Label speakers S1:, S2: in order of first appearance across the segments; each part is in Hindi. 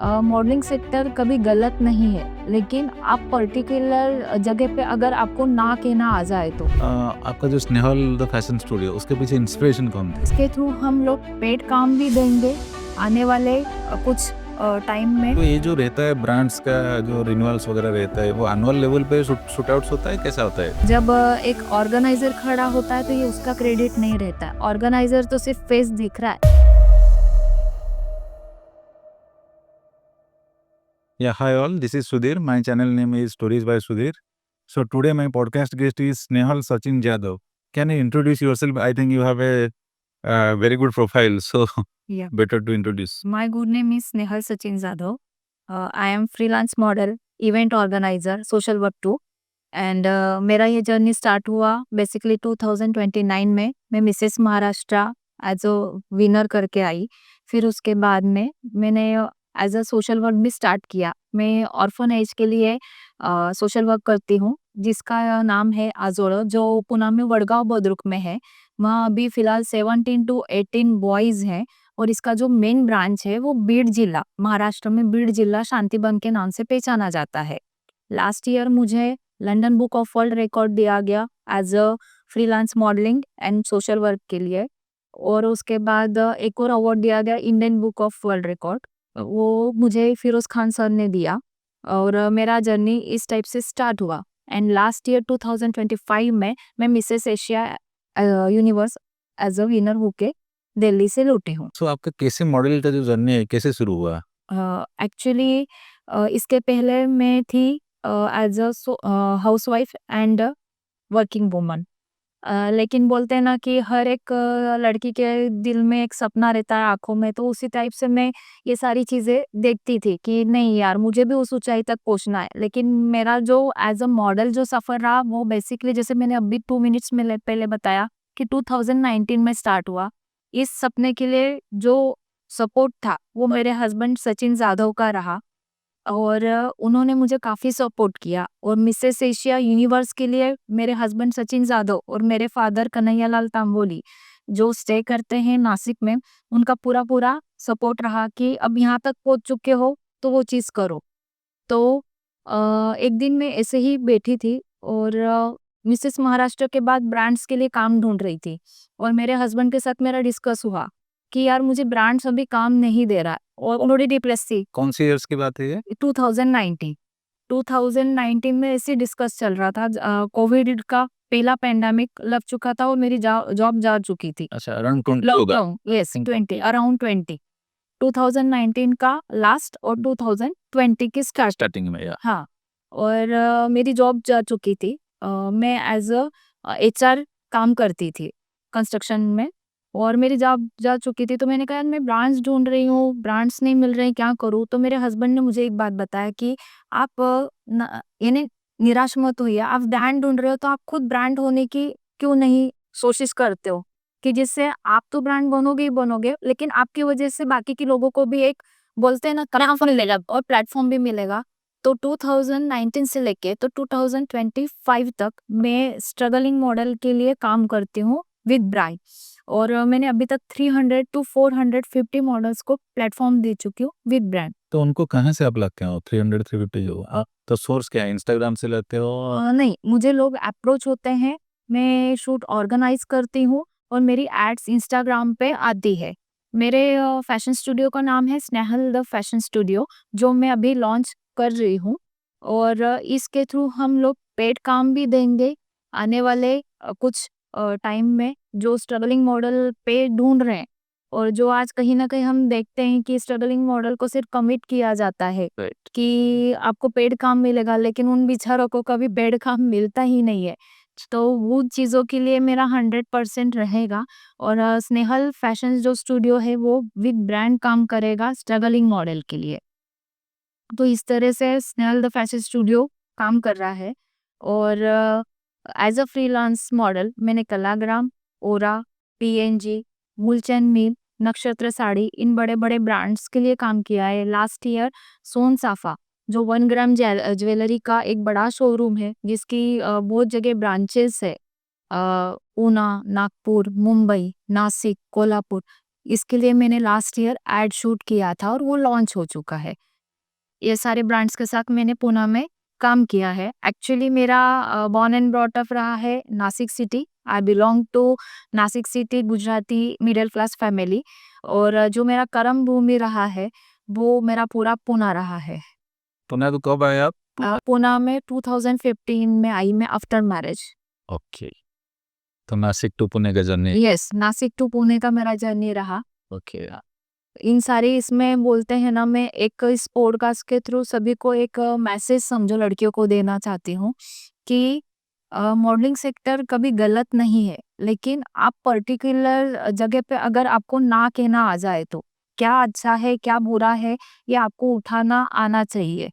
S1: मॉडलिंग सेक्टर कभी गलत नहीं है, लेकिन आप पर्टिकुलर जगह पे अगर आपको ना कहना आ जाए तो
S2: आपका जो स्नेहल द फैशन स्टूडियो उसके पीछे इंस्पिरेशन कौन थे?
S1: इसके थ्रू हम लोग पेड काम भी देंगे आने वाले कुछ टाइम में।
S2: तो ये जो रहता है ब्रांड्स का जो रिन्यूअल्स वगैरह रहता है वो एनुअल लेवल पे शूट आउट्स होता है, कैसा होता है?
S1: जब एक ऑर्गेनाइजर खड़ा होता है तो ये उसका क्रेडिट नहीं रहता है। ऑर्गेनाइजर तो सिर्फ फेस दिख रहा है।
S2: Yeah, hi all. This is Sudhir. My channel name is Stories by Sudhir. So today my podcast guest is Snehal Sachin Jadhav. Can you introduce yourself? I think you have a very good profile, so
S1: Yeah.
S2: better to introduce.
S1: My good name is Snehal Sachin Jadhav. I am freelance model, event organizer, social work too. And मेरा ये जर्नी स्टार्ट हुआ बेसिकली 2029 में। मैं Mrs Maharashtra as a winner करके आई। फिर उसके बाद में मैंने एज अ सोशल वर्क भी स्टार्ट किया। मैं ऑर्फन एज के लिए सोशल वर्क करती हूँ, जिसका नाम है आजोड़ो, जो पुणे में वडगांव बुद्रुक में है। वहाँ अभी फिलहाल 17 to 18 बॉयज हैं और इसका जो मेन ब्रांच है वो बीड जिला, महाराष्ट्र में बीड जिला शांतिवन के नाम से पहचाना जाता है। लास्ट ईयर मुझे London book of world record दिया गया as a freelance modelling and social work के लिए। और उसके बाद एक और अवार्ड दिया गया Indian book of world record, वो मुझे फिरोज खान सर ने दिया। और मेरा जर्नी इस टाइप से स्टार्ट हुआ। एंड लास्ट ईयर 2025 में मैं Mrs Asia universe as a winner होके दिल्ली से लौटी हूँ।
S2: So आपका कैसे मॉडल का जो जर्नी है कैसे शुरू हुआ?
S1: एक्चुअली इसके पहले मैं थी as a housewife and working woman. लेकिन बोलते हैं ना कि हर एक लड़की के दिल में एक सपना रहता है, आंखों में, तो उसी टाइप से मैं ये सारी चीजें देखती थी कि नहीं यार, मुझे भी उस ऊंचाई तक पहुंचना है। लेकिन मेरा जो एज अ मॉडल जो सफर रहा वो बेसिकली जैसे मैंने अभी 2 मिनट्स में पहले बताया कि 2019 में स्टार्ट हुआ। इस सपने के लिए जो सपोर्ट था वो मेरे हस्बैंड सचिन जाधव का रहा। और उन्होंने मुझे काफ़ी सपोर्ट किया। और मिसेस एशिया यूनिवर्स के लिए मेरे हस्बैंड सचिन जाधव और मेरे फादर कन्हैयालाल तांबोली, जो स्टे करते हैं नासिक में, उनका पूरा पूरा सपोर्ट रहा कि अब यहाँ तक पहुँच चुके हो तो वो चीज़ करो। तो एक दिन मैं ऐसे ही बैठी थी और मिसेस महाराष्ट्र के बाद ब्रांड्स के लिए काम ढूंढ रही थी। और मेरे हस्बैंड के साथ मेरा डिस्कस हुआ कि यार मुझे ब्रांड्स अभी काम नहीं दे रहा है और ऑलरेडी डिप्रेस थी।
S2: कौन सी ईयर्स की बात है ये?
S1: 2019 2019 में ऐसे डिस्कस चल रहा था। कोविड का पहला पेंडेमिक लग चुका था और मेरी जॉब जा चुकी थी।
S2: अच्छा, अराउंड 20 होगा।
S1: लॉकडाउन, यस, 20 अराउंड 20 2019 का लास्ट और 2020 की स्टार्ट।
S2: स्टार्टिंग में या
S1: हाँ। और मेरी जॉब जा चुकी थी। मैं एज अ एचआर काम करती थी कंस्ट्रक्शन में। और मेरी जॉब जा चुकी थी तो मैंने कहा यार मैं ब्रांड्स ढूंढ रही हूँ, ब्रांड्स नहीं मिल रहे हैं, क्या करूँ। तो मेरे हस्बैंड ने मुझे एक बात बताया कि आप यानी निराश मत होइए, आप ब्रांड ढूंढ रहे हो तो आप खुद ब्रांड होने की क्यों नहीं कोशिश करते हो, कि जिससे आप तो ब्रांड बनोगे ही बनोगे, लेकिन आपकी वजह से बाकी के लोगों को भी एक, बोलते हैं ना, प्लेटफॉर्म मिलेगा और प्लेटफॉर्म भी मिलेगा। तो 2019 से लेके तो 2025 तक मैं स्ट्रगलिंग मॉडल के लिए काम करती हूँ विद ब्रांड। और मैंने अभी तक 300 to 450 मॉडल्स को प्लेटफॉर्म दे चुकी हूँ विद ब्रांड।
S2: तो उनको कहाँ से आप लाते हो 300 350 जो आप तो सोर्स क्या है, इंस्टाग्राम से लेते हो?
S1: नहीं, मुझे लोग अप्रोच होते हैं, मैं शूट ऑर्गेनाइज करती हूँ और मेरी एड्स इंस्टाग्राम पे आती है। मेरे फैशन स्टूडियो का नाम है स्नेहल द फैशन स्टूडियो, जो मैं अभी लॉन्च कर रही हूँ। और इसके थ्रू हम लोग पेड काम भी देंगे आने वाले कुछ टाइम में, जो स्ट्रगलिंग मॉडल पे ढूंढ रहे हैं। और जो आज कहीं ना कहीं हम देखते हैं कि स्ट्रगलिंग मॉडल को सिर्फ कमिट किया जाता है कि आपको पेड काम मिलेगा, लेकिन उन बेचारों को कभी पेड काम मिलता ही नहीं है। तो वो चीज़ों के लिए मेरा 100% रहेगा। और स्नेहल फैशन जो स्टूडियो है वो विद ब्रांड काम करेगा स्ट्रगलिंग मॉडल के लिए। तो इस तरह से स्नेहल द फैशन स्टूडियो काम कर रहा है। और एज अ फ्रीलांस मॉडल मैंने कलाग्राम, ओरा, पीएनजी, मूलचंद मिल, नक्षत्र साड़ी, इन बड़े बड़े ब्रांड्स के लिए काम किया है। लास्ट ईयर सोन साफा, जो 1 ग्राम ज्वेलरी का एक बड़ा शोरूम है, जिसकी बहुत जगह ब्रांचेस है, पूना, नागपुर, मुंबई, नासिक, कोल्हापुर, इसके लिए मैंने लास्ट ईयर एड शूट किया था और वो लॉन्च हो चुका है। ये सारे ब्रांड्स के साथ मैंने पूना में काम किया है। एक्चुअली मेरा बॉर्न एंड ब्रॉट अप रहा है Nashik city. I belong to Nashik city Gujarati middle class family, और जो मेरा कर्म भूमि रहा है वो मेरा पूरा पूना रहा है।
S2: पुणे तो कब आए आप?
S1: पूना में 2015 में आई मैं आफ्टर मैरिज।
S2: ओके, तो नासिक टू पुणे का journey.
S1: Yes, Nashik to Pune का मेरा जर्नी रहा।
S2: ओके,
S1: इन सारी इसमें बोलते हैं ना, मैं एक इस पॉडकास्ट के थ्रू सभी को एक मैसेज समझो लड़कियों को देना चाहती हूँ कि मॉडलिंग सेक्टर कभी गलत नहीं है, लेकिन आप पर्टिकुलर जगह पे अगर आपको ना कहना आ जाए तो क्या अच्छा है क्या बुरा है ये आपको उठाना आना चाहिए।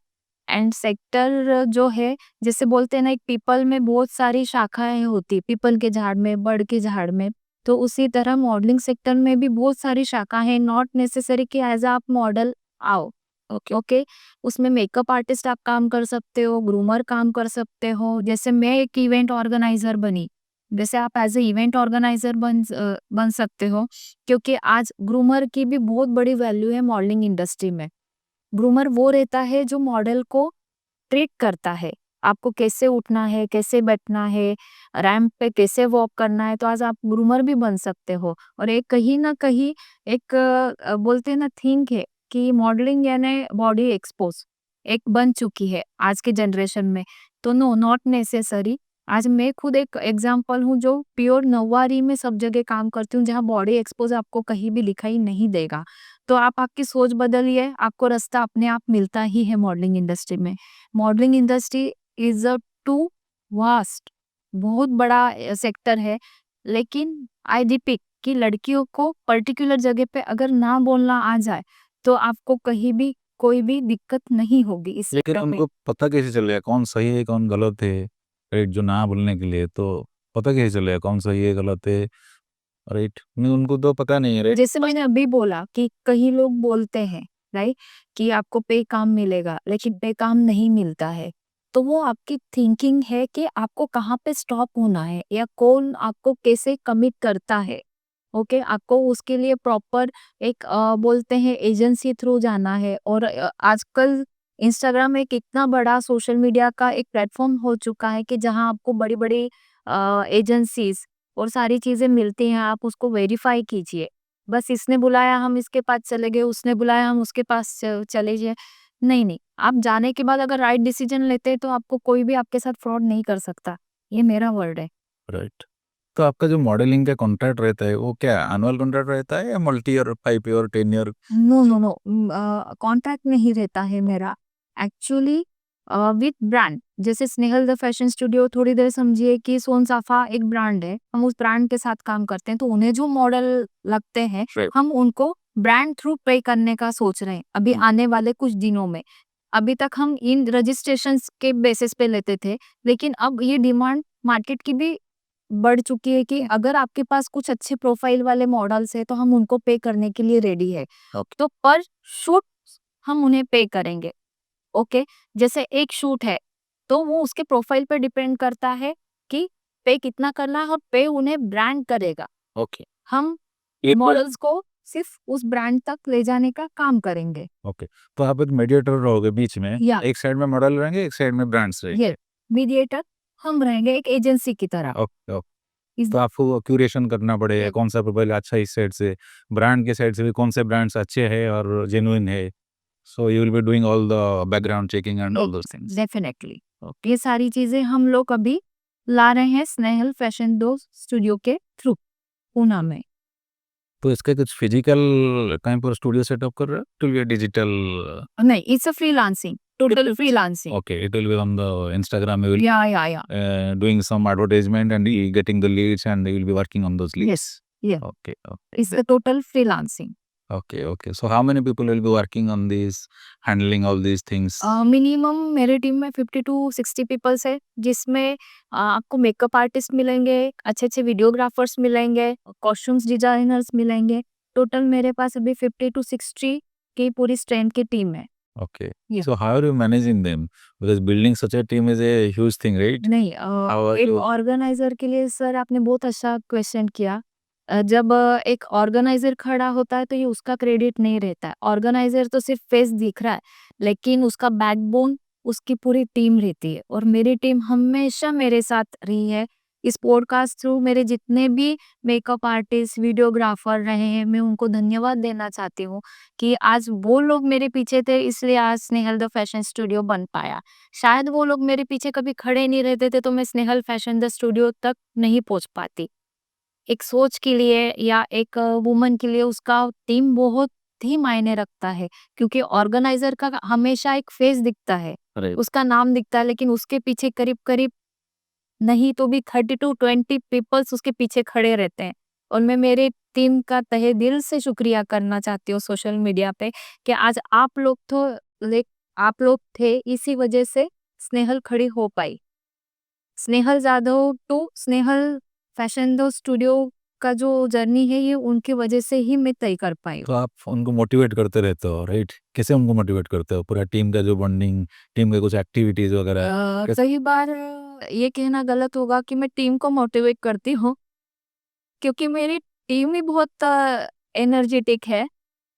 S1: एंड सेक्टर जो है, जैसे बोलते हैं ना, एक पीपल में बहुत सारी शाखाएं होती, पीपल के झाड़ में, बड़ के झाड़ में, तो उसी तरह मॉडलिंग सेक्टर में भी बहुत सारी शाखा है। नॉट नेसेसरी कि एज आप मॉडल आओ। ओके ओके, उसमें मेकअप आर्टिस्ट आप काम कर सकते हो, ग्रूमर काम कर सकते हो। जैसे मैं एक इवेंट ऑर्गेनाइजर बनी, जैसे आप एज ए इवेंट ऑर्गेनाइजर बन सकते हो, क्योंकि आज ग्रूमर की भी बहुत बड़ी वैल्यू है मॉडलिंग इंडस्ट्री में। ग्रूमर वो रहता है जो मॉडल को ट्रीट करता है, आपको कैसे उठना है, कैसे बैठना है, रैंप पे कैसे वॉक करना है, तो आज आप ग्रूमर भी बन सकते हो। और एक कहीं ना कहीं एक बोलते हैं ना थिंक है कि मॉडलिंग यानी बॉडी एक्सपोज एक बन चुकी है आज के जनरेशन में। तो नो, नॉट नेसेसरी। आज मैं खुद एक एग्जांपल हूँ जो प्योर नौवारी में सब जगह काम करती हूँ, जहाँ बॉडी एक्सपोज आपको कहीं भी दिखाई नहीं देगा। तो आप आपकी सोच बदलिए, आपको रास्ता अपने आप मिलता ही है मॉडलिंग इंडस्ट्री में। Modelling industry is a too vast, बहुत बड़ा सेक्टर है। लेकिन आई रिपीट कि लड़कियों को पर्टिकुलर जगह पे अगर ना बोलना आ जाए तो आपको कहीं भी कोई भी दिक्कत नहीं होगी इस
S2: लेकिन
S1: सेक्टर में।
S2: उनको पता कैसे चलेगा कौन सही है कौन गलत है? राइट, जो ना बोलने के लिए तो पता कैसे चलेगा कौन सही है गलत है? राइट, उनको तो पता नहीं है। राइट,
S1: जैसे मैंने अभी बोला कि कई लोग बोलते हैं, राइट, कि आपको पे काम मिलेगा, लेकिन पे काम नहीं मिलता है। तो वो आपकी थिंकिंग है कि आपको कहाँ पे स्टॉप होना है, या कौन आपको कैसे कमिट करता है। ओके, आपको उसके लिए प्रॉपर एक बोलते हैं एजेंसी थ्रू जाना है। और आजकल इंस्टाग्राम एक इतना बड़ा सोशल मीडिया का एक प्लेटफॉर्म हो चुका है कि जहाँ आपको बड़ी बड़ी एजेंसीज और सारी चीजें मिलती हैं, आप उसको वेरीफाई कीजिए। बस इसने बुलाया हम इसके पास चले गए, उसने बुलाया हम उसके पास चले गए। नहीं नहीं, आप जाने के बाद अगर राइट डिसीजन लेते हैं तो आपको कोई भी आपके साथ फ्रॉड नहीं कर सकता। ये मेरा वर्ड है।
S2: राइट। तो आपका जो मॉडलिंग का कॉन्ट्रैक्ट रहता है वो क्या एनुअल कॉन्ट्रैक्ट रहता है या multi year, 5 year, 10 year?
S1: No no no, contract नहीं रहता है मेरा। एक्चुअली विथ ब्रांड, जैसे स्नेहल द फैशन स्टूडियो, थोड़ी देर समझिए कि सोन साफा एक ब्रांड है, हम उस ब्रांड के साथ काम करते हैं, तो उन्हें जो मॉडल लगते हैं हम उनको ब्रांड थ्रू पे करने का सोच रहे हैं अभी आने वाले कुछ दिनों में। अभी तक हम इन रजिस्ट्रेशन के बेसिस पे लेते थे, लेकिन अब ये डिमांड मार्केट की भी बढ़ चुकी है कि अगर आपके पास कुछ अच्छे प्रोफाइल वाले मॉडल्स है तो हम उनको पे करने के लिए रेडी है। तो पर शूट हम उन्हें पे करेंगे। ओके, जैसे एक शूट है तो वो उसके प्रोफाइल पे डिपेंड करता है कि पे कितना करना है, और पे उन्हें ब्रांड करेगा।
S2: ओके,
S1: हम
S2: ये तो
S1: मॉडल्स को सिर्फ उस ब्रांड तक ले जाने का काम करेंगे।
S2: ओके। तो आप एक मीडिएटर रहोगे बीच में,
S1: या
S2: एक साइड में मॉडल रहेंगे, एक साइड में ब्रांड्स रहेंगे।
S1: ये मीडिएटर हम रहेंगे एक एजेंसी की तरह।
S2: Okay, okay.
S1: इस
S2: तो आपको क्यूरेशन करना पड़ेगा
S1: ये-
S2: कौन सा प्रोफाइल अच्छा है इस साइड से, ब्रांड के साइड से भी कौन से ब्रांड्स अच्छे हैं और जेन्युइन है। So you will be doing all the background checking and all those things.
S1: Definitely ये सारी चीजें हम लोग अभी ला रहे हैं स्नेहल फैशन डो स्टूडियो के थ्रू पूना में।
S2: तो इसका कुछ फिजिकल कहीं पर स्टूडियो सेटअप कर रहे हो? It will be digital?
S1: नहीं, it's a freelancing, total freelancing.
S2: Okay, it will be on the Instagram. You will
S1: या
S2: doing some advertisement and you getting the leads and you will be working on those leads.
S1: Yes, या
S2: Okay,
S1: it's a total freelancing.
S2: okay, okay. So how many people will be working on this, handling all these things?
S1: Minimum मेरे टीम में 50 टू 60 पीपल्स है, जिसमें आपको मेकअप आर्टिस्ट मिलेंगे, अच्छे अच्छे वीडियोग्राफर्स मिलेंगे, कॉस्ट्यूम्स डिजाइनर्स मिलेंगे। टोटल मेरे पास अभी 50 टू 60 की पूरी स्ट्रेंथ की टीम है।
S2: Okay.
S1: Yeah.
S2: So how are you managing them? Because building such a team is a huge thing, right?
S1: नहीं,
S2: How are
S1: एक
S2: you?
S1: ऑर्गेनाइजर के लिए सर आपने बहुत अच्छा क्वेश्चन किया। जब एक ऑर्गेनाइज़र खड़ा होता है तो ये उसका क्रेडिट नहीं रहता है। ऑर्गेनाइज़र तो सिर्फ़ फेस दिख रहा है, लेकिन उसका बैकबोन उसकी पूरी टीम रहती है और मेरी टीम हमेशा मेरे साथ रही है। इस पॉडकास्ट थ्रू मेरे जितने भी मेकअप आर्टिस्ट, वीडियोग्राफ़र रहे हैं, मैं उनको धन्यवाद देना चाहती हूँ कि आज वो लोग मेरे पीछे थे, इसलिए आज स्नेहल द फैशन स्टूडियो बन पाया। शायद वो लोग मेरे पीछे कभी खड़े नहीं रहते थे तो मैं स्नेहल फैशन द स्टूडियो तक नहीं पहुँच पाती। एक सोच के लिए या एक वुमन के लिए उसका टीम बहुत ही मायने रखता है, क्योंकि ऑर्गेनाइजर का हमेशा एक फेस दिखता है,
S2: राइट।
S1: उसका नाम दिखता है, लेकिन उसके पीछे करीब करीब नहीं तो भी 30 to 20 पीपल्स उसके पीछे खड़े रहते हैं। और मैं मेरे टीम का तहे दिल से शुक्रिया करना चाहती हूँ सोशल मीडिया पे कि आज आप लोग थे, इसी वजह से स्नेहल खड़ी हो पाई। Snehal Jadhav to Snehal fashion the studio का जो जर्नी है ये उनकी वजह से ही मैं तय कर पाई
S2: तो
S1: हूँ।
S2: आप उनको मोटिवेट करते रहते हो, राइट? कैसे उनको मोटिवेट करते हो? पूरा टीम का जो बॉन्डिंग, टीम के कुछ एक्टिविटीज़ वगैरह कैसे?
S1: कई बार ये कहना गलत होगा कि मैं टीम को मोटिवेट करती हूँ, क्योंकि मेरी टीम ही बहुत एनर्जेटिक है।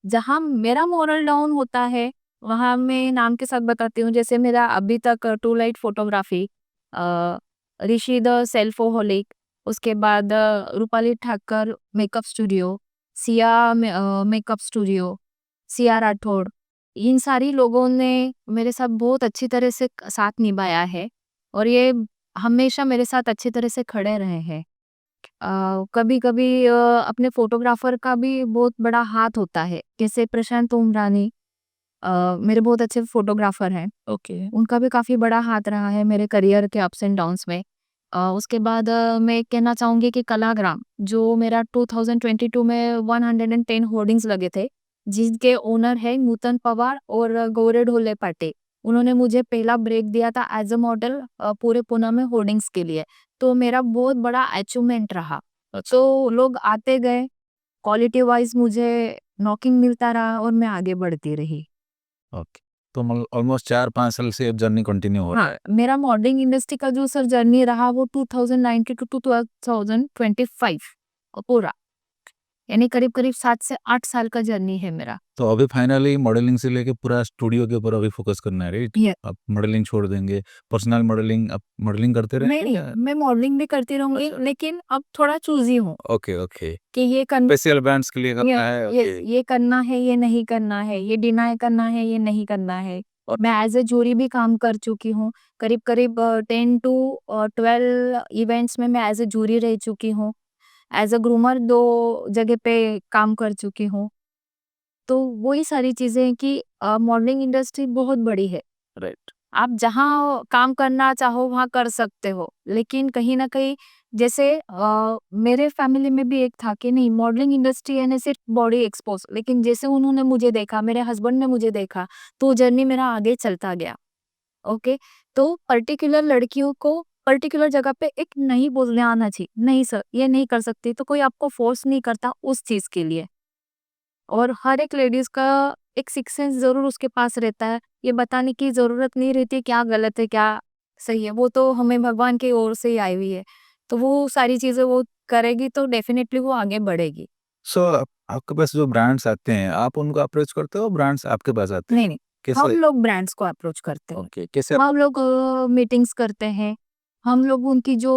S1: जहाँ मेरा मोरल डाउन होता है, वहाँ मैं नाम के साथ बताती हूँ, जैसे मेरा अभी तक two light photography, Rishi the selfoholic, उसके बाद Rupali Thakar makeup studio, makeup studio, Siya Rathore, इन सारी लोगों ने मेरे साथ बहुत अच्छी तरह से साथ निभाया है और ये हमेशा मेरे साथ अच्छी तरह से खड़े रहे हैं। कभी-कभी अपने फ़ोटोग्राफ़र का भी बहुत बड़ा हाथ होता है। जैसे प्रशांत उमरानी मेरे बहुत अच्छे फ़ोटोग्राफ़र हैं।
S2: ओके।
S1: उनका भी काफ़ी बड़ा हाथ रहा है मेरे करियर के अप्स एंड डाउन्स में। उसके बाद मैं कहना चाहूँगी कि कलाग्राम, जो मेरा 2022 में 110 होर्डिंग्स लगे थे, जिसके ओनर है नूतन पवार और गौरे ढोले पाटे। उन्होंने मुझे पहला ब्रेक दिया था एज़ अ मॉडल पूरे पूना में होर्डिंग्स के लिए। तो मेरा बहुत बड़ा अचीवमेंट रहा। तो लोग आते गए, क्वालिटी वाइज़ मुझे नॉकिंग मिलता रहा और मैं आगे बढ़ती रही।
S2: ओके। तो मतलब ऑलमोस्ट 4-5 साल से अब जर्नी कंटिन्यू हो रहा
S1: हाँ,
S2: है।
S1: मेरा मॉडलिंग इंडस्ट्री का जो सर जर्नी रहा वो 2019 टू 2025 पूरा, यानी करीब-करीब 7 से 8 साल का जर्नी है मेरा।
S2: तो अभी फाइनली मॉडलिंग से लेके पूरा स्टूडियो के ऊपर अभी फोकस करना है, राइट?
S1: ये
S2: आप मॉडलिंग छोड़ देंगे, पर्सनल मॉडलिंग आप मॉडलिंग करते
S1: नहीं,
S2: रहेंगे
S1: नहीं,
S2: या?
S1: मैं मॉडलिंग भी करती रहूँगी,
S2: अच्छा।
S1: लेकिन अब थोड़ा चूज़ी हूँ
S2: ओके, ओके।
S1: कि
S2: स्पेशल ब्रांड्स के लिए करना है,
S1: यस,
S2: ओके।
S1: ये करना है, ये नहीं करना है, ये डिनाई करना है, ये नहीं करना है। और मैं एज़ अ जूरी भी काम कर चुकी हूँ। करीब-करीब 10 टू 12 इवेंट्स में मैं एज़ अ जूरी रह चुकी हूँ। एज़ अ ग्रूमर 2 जगह पे काम कर चुकी हूँ। तो वही सारी चीज़ें हैं कि मॉडलिंग इंडस्ट्री बहुत बड़ी है।
S2: राइट।
S1: आप जहाँ काम करना चाहो वहाँ कर सकते हो। लेकिन कहीं न कहीं जैसे मेरे फैमिली में भी एक था कि नहीं, मॉडलिंग इंडस्ट्री है ना सिर्फ बॉडी एक्सपोज़, लेकिन जैसे उन्होंने मुझे देखा, मेरे हस्बैंड ने मुझे देखा, तो जर्नी मेरा आगे चलता गया। ओके? तो पर्टिकुलर लड़कियों को पर्टिकुलर जगह पे एक नहीं बोलने आना चाहिए। नहीं सर, ये नहीं कर सकती, तो कोई आपको फ़ोर्स नहीं करता उस चीज़ के लिए। और हर एक लेडीज़ का एक सिक्स सेंस ज़रूर उसके पास रहता है। ये बताने की ज़रूरत नहीं रहती क्या गलत है, क्या सही है, वो तो हमें भगवान की ओर से ही आई हुई है। तो वो सारी चीज़ें वो करेगी तो डेफ़िनेटली वो आगे बढ़ेगी।
S2: सो आपके पास जो ब्रांड्स आते हैं, आप उनको अप्रोच करते हो, ब्रांड्स आपके पास आते हैं?
S1: नहीं, नहीं, हम
S2: कैसे?
S1: लोग ब्रांड्स को अप्रोच करते हैं।
S2: ओके, कैसे?
S1: हम लोग मीटिंग्स करते हैं। हम लोग उनकी जो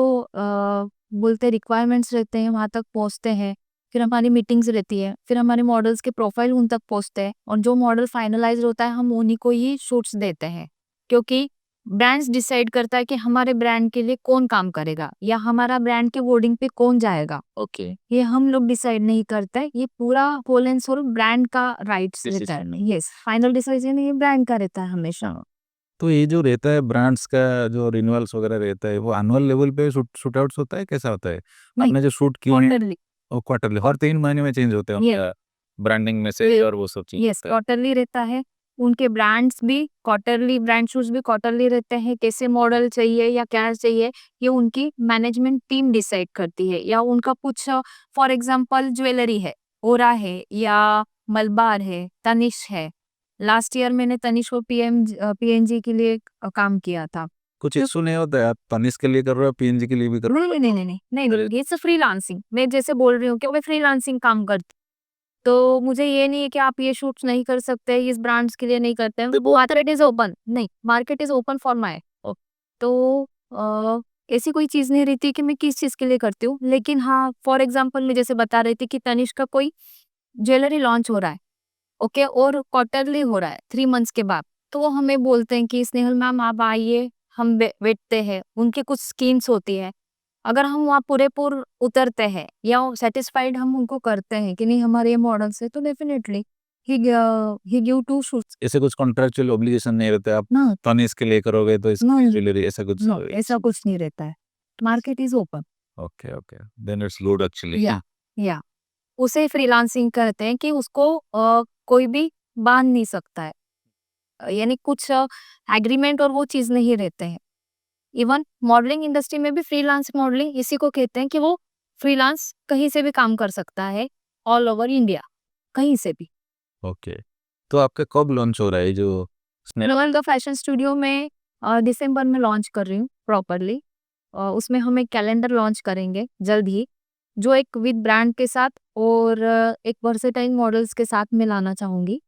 S1: बोलते रिक्वायरमेंट्स रहते हैं वहाँ तक पहुँचते हैं। फिर हमारी मीटिंग्स रहती है। फिर हमारे मॉडल्स के प्रोफाइल उन तक पहुँचते हैं और जो मॉडल फाइनलाइज़ होता है हम उन्हीं को ही शूट्स देते हैं। क्योंकि ब्रांड्स डिसाइड करता है कि हमारे ब्रांड के लिए कौन काम करेगा या हमारा ब्रांड के होर्डिंग पे कौन जाएगा।
S2: ओके।
S1: ये हम लोग डिसाइड नहीं करते, ये पूरा होल एंड सोल ब्रांड का राइट्स रहता
S2: डिसीजन।
S1: है। यस, फाइनल डिसीजन ये ब्रांड का रहता है हमेशा।
S2: तो ये जो रहता है ब्रांड्स का जो रिन्यूअल्स वगैरह रहता है, वो एनुअल लेवल पे शूट आउट्स होता है, कैसा होता है?
S1: नहीं,
S2: आपने जो शूट किए हैं
S1: क्वार्टरली।
S2: वो क्वार्टरली हर 3 महीने में चेंज होते हैं
S1: ये
S2: उनका ब्रांडिंग मैसेज और वो सब चीज़
S1: यस,
S2: होता है।
S1: क्वार्टरली रहता है। उनके ब्रांड्स भी क्वार्टरली, ब्रांड शूट्स भी क्वार्टरली रहते हैं। कैसे मॉडल चाहिए या क्या चाहिए, ये उनकी मैनेजमेंट टीम डिसाइड करती है। या उनका कुछ फॉर एग्जांपल ज्वेलरी है, ओरा है या मलबार है, तनिष्क है। लास्ट ईयर मैंने तनिष्क और पीएनजी के लिए काम किया था।
S2: कुछ इशू नहीं होता है, आप तनिष्क के लिए कर रहे हो, पीएनजी के लिए भी कर रहे
S1: नहीं नहीं नहीं नहीं नहीं नहीं, ये सब फ्रीलांसिंग, मैं जैसे बोल रही हूँ कि मैं फ्रीलांसिंग काम करती हूँ। तो मुझे ये नहीं है कि आप ये शूट्स नहीं कर सकते, इस ब्रांड्स के लिए नहीं करते हैं, वो मार्केट इज ओपन, नहीं, market is open for my. तो ऐसी कोई चीज नहीं रहती कि मैं किस चीज के लिए करती हूँ। लेकिन हाँ, फॉर एग्जाम्पल मैं जैसे बता रही थी कि तनिष्क का कोई ज्वेलरी लॉन्च हो रहा है, ओके, और क्वार्टरली हो रहा है 3 मंथ्स के बाद, तो वो हमें बोलते हैं कि स्नेहल मैम आप आइए, हम बैठते हैं, उनकी कुछ स्कीम्स होती है, अगर हम वहाँ पूरेपूर उतरते हैं या सेटिस्फाइड हम उनको करते हैं कि नहीं हमारे ये मॉडल्स है, तो डेफिनेटली ही गिव 2 शूट्स।
S2: ऐसे कुछ कॉन्ट्रेक्चुअल ऑब्लिगेशन नहीं रहते, आप
S1: ना
S2: तनिष्क के लिए करोगे तो इस
S1: नो
S2: ज्वेलरी ऐसा कुछ
S1: नो, ऐसा कुछ नहीं रहता है, market is open.
S2: Okay okay, then it's good actually.
S1: या उसे फ्रीलांसिंग कहते हैं कि उसको कोई भी बांध नहीं सकता है, यानी कुछ एग्रीमेंट और वो चीज नहीं रहते हैं। इवन मॉडलिंग इंडस्ट्री में भी फ्रीलांस मॉडलिंग इसी को कहते हैं कि वो फ्रीलांस कहीं से भी काम कर सकता है, ऑल ओवर इंडिया, कहीं से भी।
S2: ओके, तो आपका कब लॉन्च हो रहा है जो
S1: स्नेहल द फैशन स्टूडियो में दिसंबर में लॉन्च कर रही हूँ प्रॉपरली। उसमें हम एक कैलेंडर लॉन्च करेंगे जल्द ही, जो एक विद ब्रांड के साथ और एक वर्सेटाइल मॉडल्स के साथ में लाना चाहूंगी।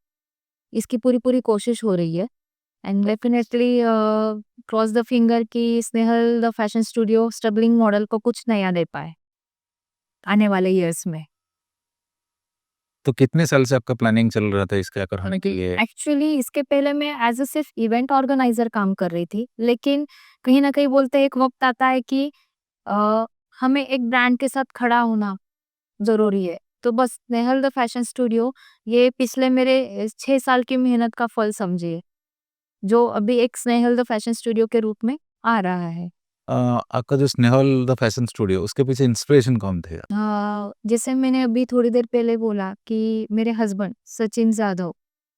S1: इसकी पूरी पूरी कोशिश हो रही है, and definitely cross the finger कि Snehal the fashion studio struggling model को कुछ नया दे पाए आने वाले ईयर्स में।
S2: तो कितने साल से आपका प्लानिंग चल रहा था इसका करने के लिए?
S1: एक्चुअली इसके पहले मैं एज अ सिर्फ इवेंट ऑर्गेनाइजर काम कर रही थी, लेकिन कहीं ना कहीं बोलते हैं एक वक्त आता है कि अ, हमें एक ब्रांड के साथ खड़ा होना जरूरी है। तो बस स्नेहल द फैशन स्टूडियो ये पिछले मेरे 6 साल की मेहनत का फल समझिए, जो अभी एक स्नेहल द फैशन स्टूडियो के रूप में आ रहा है।
S2: आपका जो स्नेहल द फैशन स्टूडियो, उसके पीछे इंस्पिरेशन कौन थे?
S1: जैसे मैंने अभी थोड़ी देर पहले बोला कि मेरे हस्बैंड सचिन जाधव,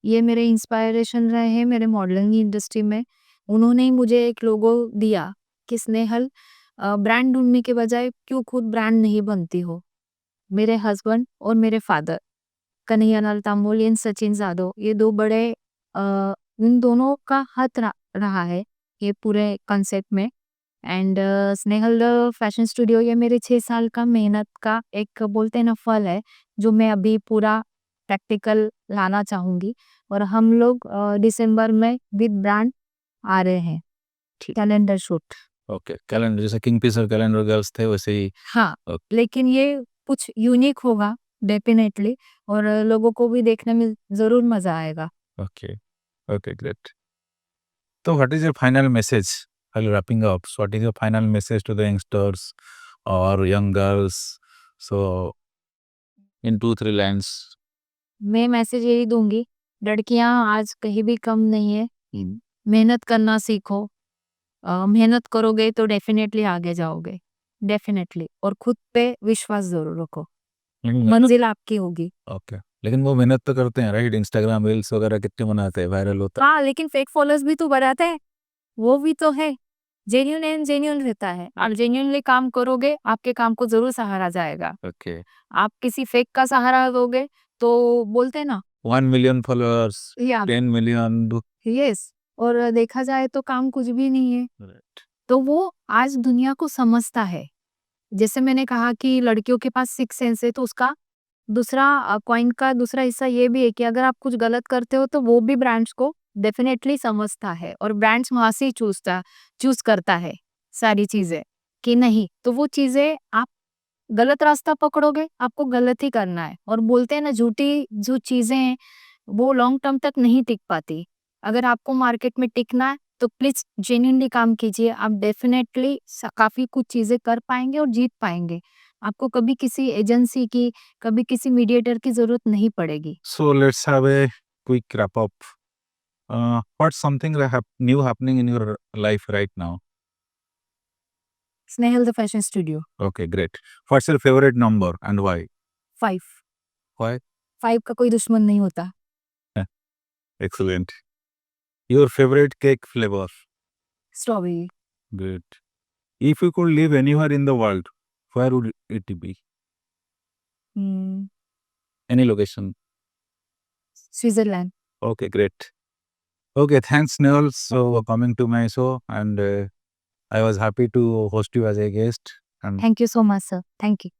S1: ये मेरे इंस्पायरेशन रहे हैं मेरे मॉडलिंग इंडस्ट्री में। उन्होंने ही मुझे एक लोगो दिया कि स्नेहल ब्रांड ढूंढने के बजाय क्यों खुद ब्रांड नहीं बनती हो। मेरे हस्बैंड और मेरे फादर कन्हैयालाल तांबोलियन, सचिन जाधव, ये दो बड़े इन दोनों का हाथ रहा है ये पूरे कंसेप्ट में। And Snehal the fashion studio ये मेरे 6 साल का मेहनत का एक बोलते हैं ना फल है, जो मैं अभी पूरा प्रैक्टिकल लाना चाहूंगी। और हम लोग दिसंबर में विद ब्रांड आ रहे हैं, कैलेंडर शूट।
S2: ओके, कैलेंडर जैसे किंगफिशर कैलेंडर गर्ल्स थे वैसे ही।
S1: हाँ,
S2: ओके
S1: लेकिन ये कुछ यूनिक होगा डेफिनेटली, और लोगों को भी देखने में जरूर मजा आएगा।
S2: Okay okay, great. So what is your final message while wrapping up? So what is your final message to the youngsters or young girls? So in 2-3 lines.
S1: मैं मैसेज यही दूंगी, लड़कियां आज कहीं भी कम नहीं है, मेहनत करना सीखो। मेहनत करोगे तो डेफिनेटली आगे जाओगे, डेफिनेटली, और खुद पे विश्वास जरूर रखो, मंजिल आपकी होगी।
S2: ओके, लेकिन वो मेहनत तो करते हैं राइट, इंस्टाग्राम रील्स वगैरह कितने बनाते हैं, वायरल होता
S1: हाँ, लेकिन फेक फॉलोअर्स भी तो बढ़ाते हैं, वो भी तो है। जेन्यून एंड जेन्यून रहता है, आप जेन्यूनली काम करोगे आपके काम को जरूर सहारा जाएगा।
S2: है। ओके,
S1: आप किसी फेक का सहारा दोगे तो बोलते हैं ना,
S2: 1 मिलियन फॉलोअर्स,
S1: या
S2: 10 मिलियन।
S1: यस, और देखा जाए तो काम कुछ भी नहीं है। तो वो आज दुनिया को समझता है। जैसे मैंने कहा कि लड़कियों के पास सिक्स सेंस है, तो उसका दूसरा कॉइन का दूसरा हिस्सा ये भी है कि अगर आप कुछ गलत करते हो तो वो भी ब्रांड्स को डेफिनेटली समझता है, और ब्रांड्स वहां से ही चूज करता है सारी चीजें कि नहीं, तो वो चीजें आप गलत रास्ता पकड़ोगे आपको गलत ही करना है। और बोलते हैं ना, झूठी जो चीजें हैं वो लॉन्ग टर्म तक नहीं टिक पाती। अगर आपको मार्केट में टिकना है तो प्लीज जेन्युइनली काम कीजिए, आप डेफिनेटली काफी कुछ चीजें कर पाएंगे और जीत पाएंगे। आपको कभी किसी एजेंसी की, कभी किसी मीडिएटर की जरूरत नहीं पड़ेगी।
S2: So let's have a quick wrap up. What's something new happening in your life right now?
S1: Snehal the fashion studio.
S2: Okay, great. What's your favorite number and why?
S1: 5।
S2: Why?
S1: 5 का कोई दुश्मन नहीं होता।
S2: Excellent. Your favorite cake flavor?
S1: Strawberry.
S2: Great. If you could live anywhere in the world, where would it be? Any location?
S1: Switzerland.
S2: Okay, great. Okay, thanks, Nehal, so coming to my show and I was happy to host you as a guest. And
S1: Thank you so much, sir. Thank you.